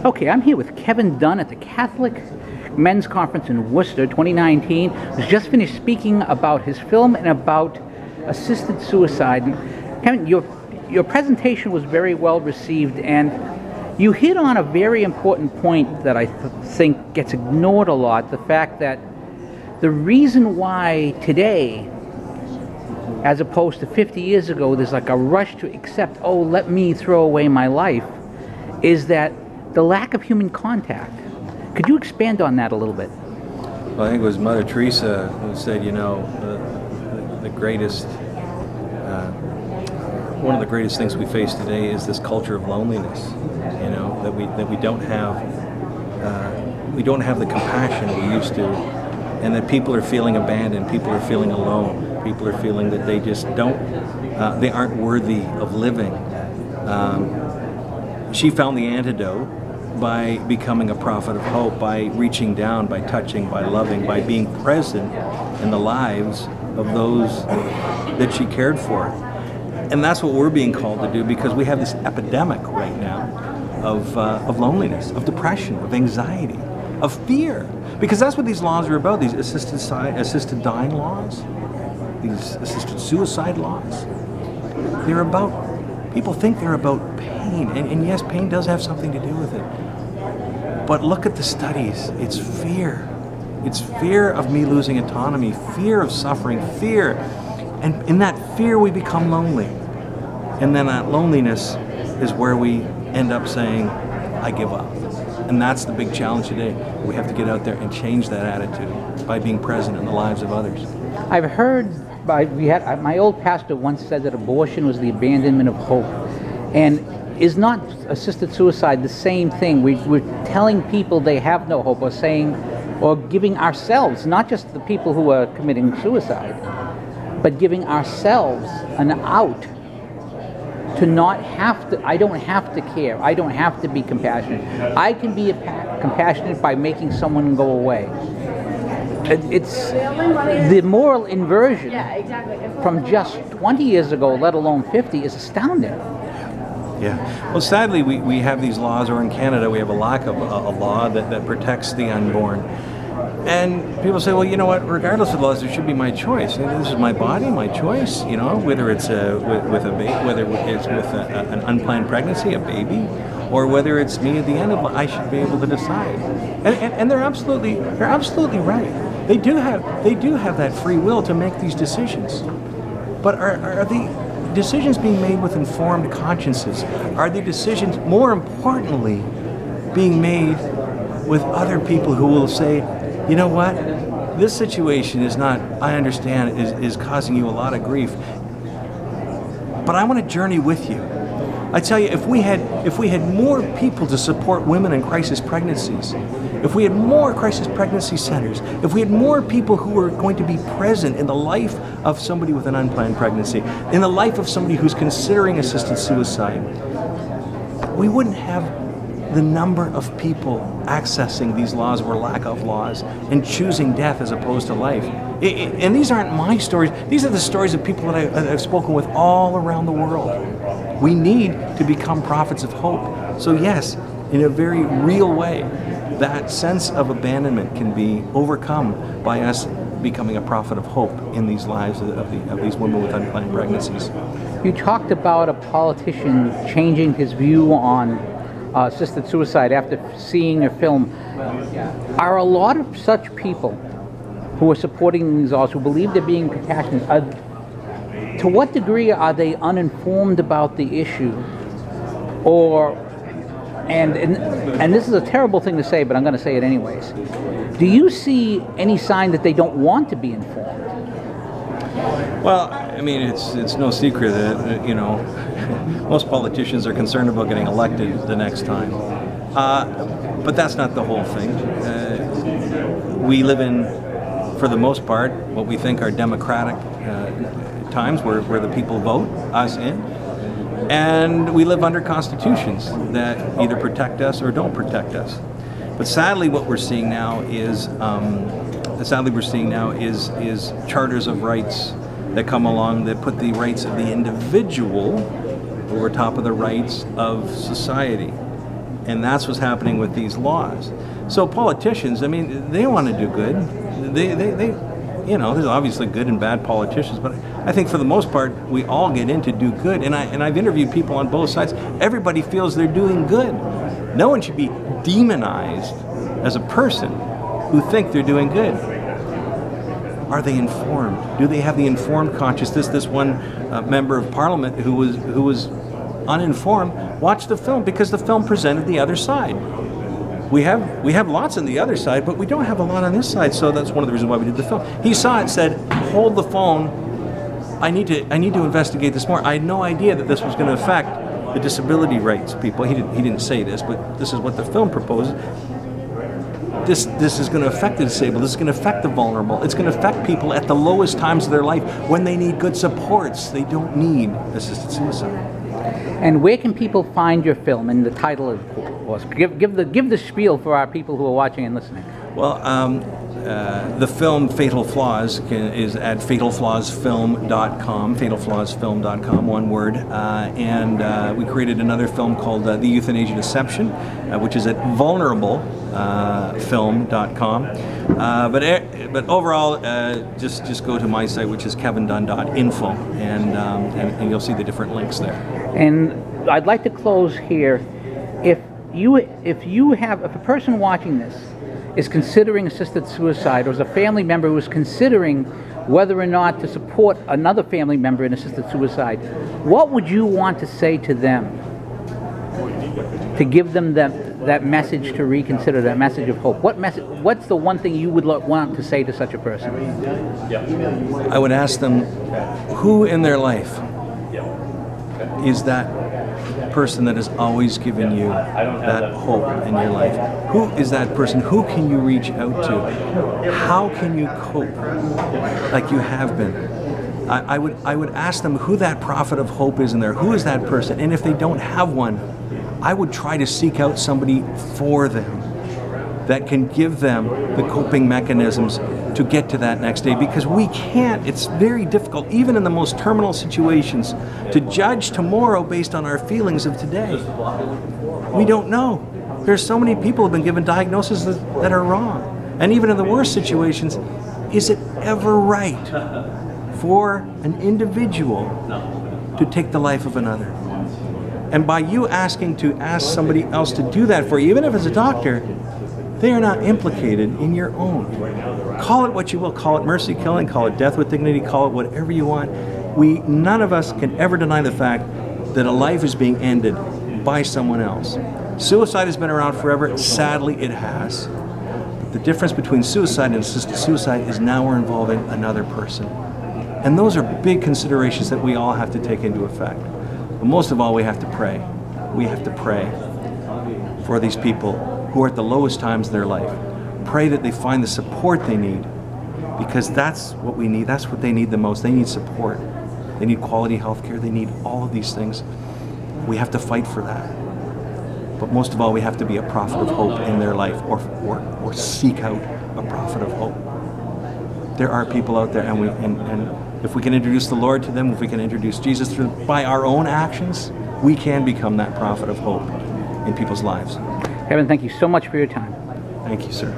Okay, I'm here with Kevin Dunn at the Catholic Men's Conference in Worcester 2019. Who's just finished speaking about his film and about assisted suicide. And Kevin, your presentation was very well received, and you hit on a very important point that I think gets ignored a lot, the fact that the reason why today, as opposed to 50 years ago, there's like a rush to accept, oh, let me throw away my life, is that the lack of human contact. Could you expand on that a little bit? Well, I think it was Mother Teresa who said, you know, the greatest, one of the greatest things we face today is this culture of loneliness. You know, that we don't have the compassion we used to, and that people are feeling abandoned, people are feeling alone, people are feeling that they just they aren't worthy of living. She found the antidote by becoming a prophet of hope, by reaching down, by touching, by loving, by being present in the lives of those that she cared for. And that's what we're being called to do, because we have this epidemic right now of loneliness, of depression, of anxiety, of fear. Because that's what these laws are about, these assisted dying laws, these assisted suicide laws. They're about, people think they're about pain, and yes, pain does have something to do with it. But look at the studies, it's fear. It's fear of me losing autonomy, fear of suffering, fear. And in that fear we become lonely. And then that loneliness is where we end up saying, I give up. And that's the big challenge today. We have to get out there and change that attitude by being present in the lives of others. I've heard, my old pastor once said that abortion was the abandonment of hope. And is not assisted suicide the same thing? We're telling people they have no hope, or giving ourselves, not just the people who are committing suicide, but giving ourselves an out to not have to, I don't have to care, I don't have to be compassionate. I can be compassionate by making someone go away. It's the moral inversion from just 20 years ago, let alone 50, is astounding. Yeah. Well, sadly, we have these laws, or in Canada, we have a lack of a law that protects the unborn. And people say, well, you know what, regardless of the laws, there should be my choice. This is my body, my choice, you know, whether it's with an unplanned pregnancy, a baby, or whether it's me at the end of life, I should be able to decide. And they're absolutely right. They do have that free will to make these decisions. But are the decisions being made with informed consciences? Are the decisions, more importantly, being made with other people who will say, you know what, this situation is not, I understand, is causing you a lot of grief, but I want to journey with you. I tell you, if we had more people to support women in crisis pregnancies, if we had more crisis pregnancy centers, if we had more people who were going to be present in the life of somebody with an unplanned pregnancy, in the life of somebody who's considering assisted suicide, we wouldn't have the number of people accessing these laws or lack of laws and choosing death as opposed to life. And these aren't my stories. These are the stories of people that I've spoken with all around the world. We need to become prophets of hope. So yes, in a very real way, that sense of abandonment can be overcome by us becoming a prophet of hope in these lives of these women with unplanned pregnancies. You talked about a politician changing his view on assisted suicide after seeing a film. Are a lot of such people who are supporting these laws, who believe they're being compassionate, to what degree are they uninformed about the issue? Or, and this is a terrible thing to say, but I'm going to say it anyways. Do you see any sign that they don't want to be informed? Well, I mean, it's no secret that, you know, most politicians are concerned about getting elected the next time. But that's not the whole thing. We live in, for the most part, what we think are democratic times where the people vote us in. And we live under constitutions that either protect us or don't protect us. But sadly, what we're seeing now is charters of rights that come along that put the rights of the individual over top of the rights of society. And that's what's happening with these laws. So politicians, I mean, they want to do good. They you know, there's obviously good and bad politicians, but I think for the most part, we all get in to do good. And I've interviewed people on both sides. Everybody feels they're doing good. No one should be demonized as a person who think they're doing good. Are they informed? Do they have the informed consciousness? This one member of parliament who was uninformed watched the film because the film presented the other side. We have lots on the other side, but we don't have a lot on this side, so that's one of the reasons why we did the film. He saw it, said, hold the phone, I need to investigate this more. I had no idea that this was going to affect the disability rights people. He didn't say this, but this is what the film proposes. This is going to affect the disabled, this is going to affect the vulnerable, it's going to affect people at the lowest times of their life when they need good supports. They don't need assisted suicide. And where can people find your film? And the title, of course, give the spiel for our people who are watching and listening. Well, the film Fatal Flaws is at fatalflawsfilm.com, fatalflawsfilm.com, one word. And we created another film called The Euthanasia Deception, which is at vulnerable.film.com. But overall, just go to my site, which is kevindunn.info, and you'll see the different links there. And I'd like to close here. If a person watching this is considering assisted suicide, or is a family member who is considering whether or not to support another family member in assisted suicide, what would you want to say to them to give them that message to reconsider, that message of hope? What's the one thing you would want to say to such a person? I would ask them, who in their life is that person that has always given you that hope in your life? Who is that person? Who can you reach out to? How can you cope like you have been? I would ask them who that prophet of hope is in there. Who is that person? And if they don't have one, I would try to seek out somebody for them that can give them the coping mechanisms to get to that next day, because we can't, it's very difficult, even in the most terminal situations, to judge tomorrow based on our feelings of today. We don't know. There's so many people who have been given diagnoses that are wrong. And even in the worst situations, is it ever right for an individual to take the life of another? And by you asking to ask somebody else to do that for you, even if it's a doctor, they are not implicated in your own. Call it what you will. Call it mercy killing, call it death with dignity, call it whatever you want. None of us can ever deny the fact that a life is being ended by someone else. Suicide has been around forever. Sadly, it has. But the difference between suicide and assisted suicide is now we're involving another person. And those are big considerations that we all have to take into effect. But most of all, we have to pray. We have to pray for these people who are at the lowest times in their life. Pray that they find the support they need, because that's what we need. That's what they need the most. They need support. They need quality health care. They need all of these things. We have to fight for that. But most of all, we have to be a prophet of hope in their life, or seek out a prophet of hope. There are people out there, and if we can introduce the Lord to them, if we can introduce Jesus by our own actions, we can become that prophet of hope in people's lives. Kevin, thank you so much for your time. Thank you, sir.